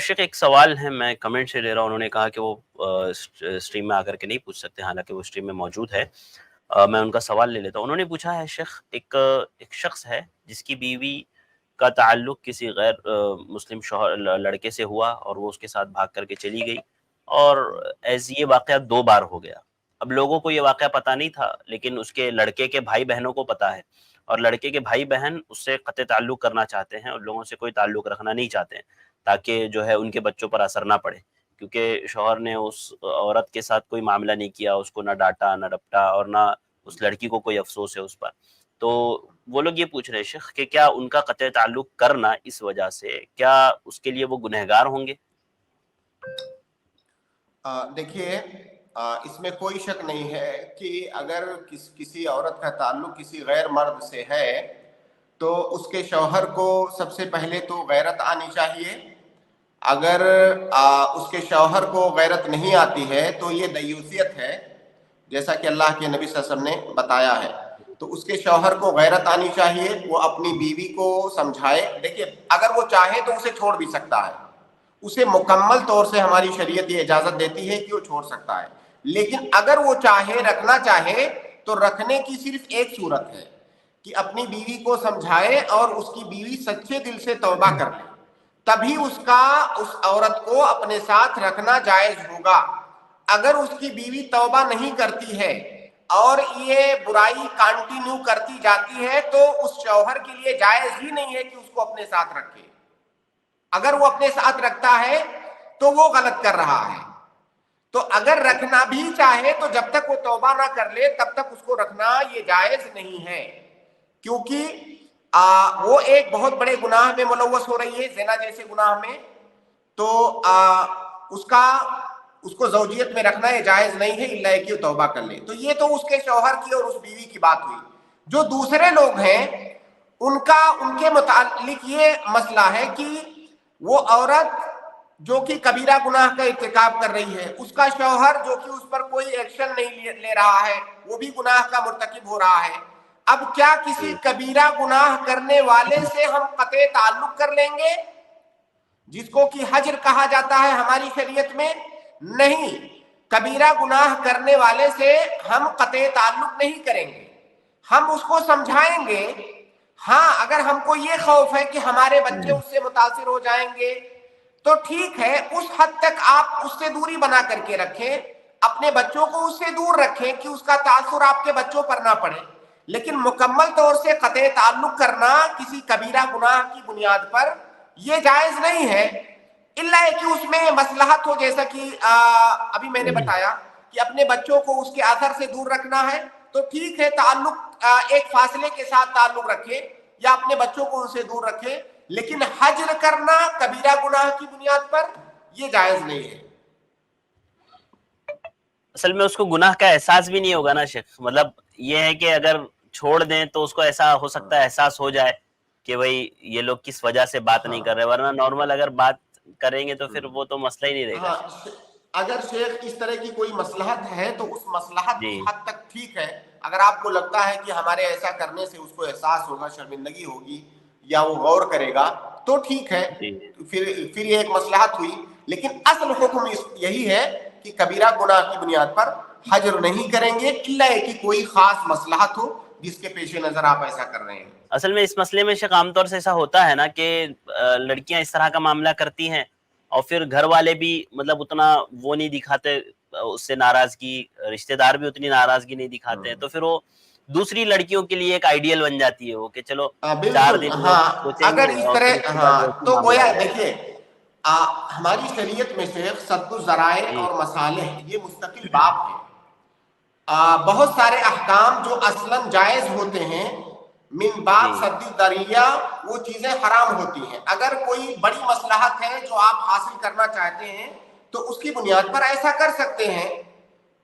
شیخ ایک سوال ہے، میں کمنٹ سے لے رہا ہوں، انہوں نے کہا کہ وہ اسٹریم میں آ کر کے نہیں پوچھ سکتے، حالانکہ وہ اسٹریم میں موجود ہے۔ میں ان کا سوال لے لیتا ہوں۔ انہوں نے پوچھا ہے شیخ، ایک شخص ہے جس کی بیوی کا تعلق کسی غیر مسلم شوہر لڑکے سے ہوا اور وہ اس کے ساتھ بھاگ کر کے چلی گئی، اور یہ واقعہ 2 بار ہو گیا۔ اب لوگوں کو یہ واقعہ پتہ نہیں تھا، لیکن اس کے لڑکے کے بھائی بہنوں کو پتہ ہے، اور لڑکے کے بھائی بہن اس سے قطع تعلق کرنا چاہتے ہیں اور لوگوں سے کوئی تعلق رکھنا نہیں چاہتے ہیں، تاکہ جو ہے ان کے بچوں پر اثر نہ پڑے، کیونکہ شوہر نے اس عورت کے ساتھ کوئی معاملہ نہیں کیا، اس کو نہ ڈانٹا نہ ڈپٹا، اور نہ اس لڑکی کو کوئی افسوس ہے اس پر۔ تو وہ لوگ یہ پوچھ رہے ہیں شیخ کہ کیا ان کا قطع تعلق کرنا اس وجہ سے، کیا اس کے لیے وہ گنہگار ہوں گے؟ دیکھیے، اس میں کوئی شک نہیں ہے کہ اگر کسی عورت کا تعلق کسی غیر مرد سے ہے تو اس کے شوہر کو سب سے پہلے تو غیرت آنی چاہیے۔ اگر اس کے شوہر کو غیرت نہیں آتی ہے تو یہ دیوسیت ہے، جیسا کہ اللہ کے نبی صلی اللہ علیہ وسلم نے بتایا ہے۔ تو اس کے شوہر کو غیرت آنی چاہیے، وہ اپنی بیوی کو سمجھائے۔ دیکھیے، اگر وہ چاہے تو اسے چھوڑ بھی سکتا ہے، اسے مکمل طور سے ہماری شریعت یہ اجازت دیتی ہے کہ وہ چھوڑ سکتا ہے، لیکن اگر وہ چاہے، رکھنا چاہے، تو رکھنے کی صرف ایک صورت ہے کہ اپنی بیوی کو سمجھائے اور اس کی بیوی سچے دل سے توبہ کر لے، تبھی اس عورت کو اپنے ساتھ رکھنا جائز ہوگا۔ اگر اس کی بیوی توبہ نہیں کرتی ہے اور یہ برائی کنٹینیو کرتی جاتی ہے تو اس شوہر کے لیے جائز ہی نہیں ہے کہ اس کو اپنے ساتھ رکھے۔ اگر وہ اپنے ساتھ رکھتا ہے تو وہ غلط کر رہا ہے۔ تو اگر رکھنا بھی چاہے تو جب تک وہ توبہ نہ کر لے تب تک اس کو رکھنا یہ جائز نہیں ہے، کیونکہ وہ ایک بہت بڑے گناہ میں ملوث ہو رہی ہے، زنا جیسے گناہ میں۔ تو اس کو زوجیت میں رکھنا یہ جائز نہیں ہے الا کہ وہ توبہ کر لے۔ تو یہ تو اس کے شوہر کی اور اس بیوی کی بات ہوئی۔ جو دوسرے لوگ ہیں ان کے متعلق یہ مسئلہ ہے کہ وہ عورت جو کہ کبیرہ گناہ کا ارتکاب کر رہی ہے، اس کا شوہر جو کہ اس پر کوئی ایکشن نہیں لے رہا ہے، وہ بھی گناہ کا مرتکب ہو رہا ہے۔ اب کیا کسی کبیرہ گناہ کرنے والے سے ہم قطع تعلق کر لیں گے، جس کو کہ حجر کہا جاتا ہے ہماری شریعت میں؟ نہیں، کبیرہ گناہ کرنے والے سے ہم قطع تعلق نہیں کریں گے، ہم اس کو سمجھائیں گے۔ ہاں، اگر ہم کو یہ خوف ہے کہ ہمارے بچے اس سے متاثر ہو جائیں گے تو ٹھیک ہے، اس حد تک آپ اس سے دوری بنا کر کے رکھیں، اپنے بچوں کو اس سے دور رکھیں کہ اس کا تاثر آپ کے بچوں پر نہ پڑے، لیکن مکمل طور سے قطع تعلق کرنا کسی کبیرہ گناہ کی بنیاد پر یہ جائز نہیں ہے، الا کہ اس میں مصلحت ہو، جیسا کہ ابھی میں نے بتایا کہ اپنے بچوں کو اس کے اثر سے دور رکھنا ہے تو ٹھیک ہے، تعلق ایک فاصلے کے ساتھ تعلق رکھے یا اپنے بچوں کو ان سے دور رکھے، لیکن حجر کرنا کبیرہ گناہ کی بنیاد پر یہ جائز نہیں ہے۔ اصل میں اس کو گناہ کا احساس بھی نہیں ہوگا نا شیخ، مطلب یہ ہے کہ اگر چھوڑ دیں تو اس کو ایسا ہو سکتا ہے احساس ہو جائے کہ بھئی یہ لوگ کس وجہ سے بات نہیں کر رہے، ورنہ نارمل اگر بات کریں گے تو پھر وہ تو مسئلہ ہی نہیں رہے گا شیخ۔ اگر شیخ اس طرح کی کوئی مصلحت ہے تو اس مصلحت جی کی حد تک ٹھیک ہے۔ اگر آپ کو لگتا ہے کہ ہمارے ایسا کرنے سے اس کو احساس ہوگا، شرمندگی ہوگی یا وہ غور کرے گا تو ٹھیک ہے، جی پھر یہ ایک مصلحت ہوئی، لیکن اصل حکم یہی ہے کہ کبیرہ گناہ کی بنیاد پر حجر نہیں کریں گے الا کہ کوئی خاص مصلحت ہو جس کے پیش نظر آپ ایسا کر رہے ہیں۔ اصل میں اس مسئلے میں شیخ عام طور سے ایسا ہوتا ہے نا کہ لڑکیاں اس طرح کا معاملہ کرتی ہیں اور پھر گھر والے بھی مطلب اتنا وہ نہیں دکھاتے اس سے ناراضگی، رشتہ دار بھی اتنی ناراضگی نہیں دکھاتے ہیں، تو پھر وہ دوسری لڑکیوں کے لیے ایک آئیڈیل بن جاتی ہے وہ کہ چلو 4 بالکل، دن وہ ہاں، سوچیں اگر گے اس اور پھر اس طرح، کے بعد ہاں، ویسے تو معاملہ گویا ہو جائے گا۔ دیکھیے ہماری شریعت میں شیخ سد الذرائع جی اور مصالح یہ مستقل باب ہے۔ بہت سارے احکام جو اصلاً جائز ہوتے ہیں، من جی باب سد الذریعہ وہ چیزیں حرام ہوتی ہیں۔ اگر کوئی بڑی مصلحت ہے جو آپ حاصل کرنا چاہتے ہیں تو اس کی بنیاد پر ایسا کر سکتے ہیں،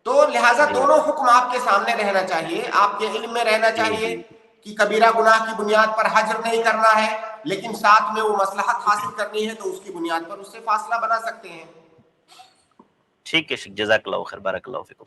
تو لہٰذا جی دونوں حکم آپ کے سامنے رہنا چاہیے، آپ کے علم میں رہنا جی چاہیے جی کہ کبیرہ گناہ کی بنیاد پر حجر نہیں کرنا ہے، لیکن ساتھ میں وہ مصلحت حاصل کرنی ہے تو اس کی بنیاد پر اس سے فاصلہ بنا سکتے ہیں۔ ٹھیک ہے شیخ، جزاک اللہ خیر، بارک اللہ فیکم۔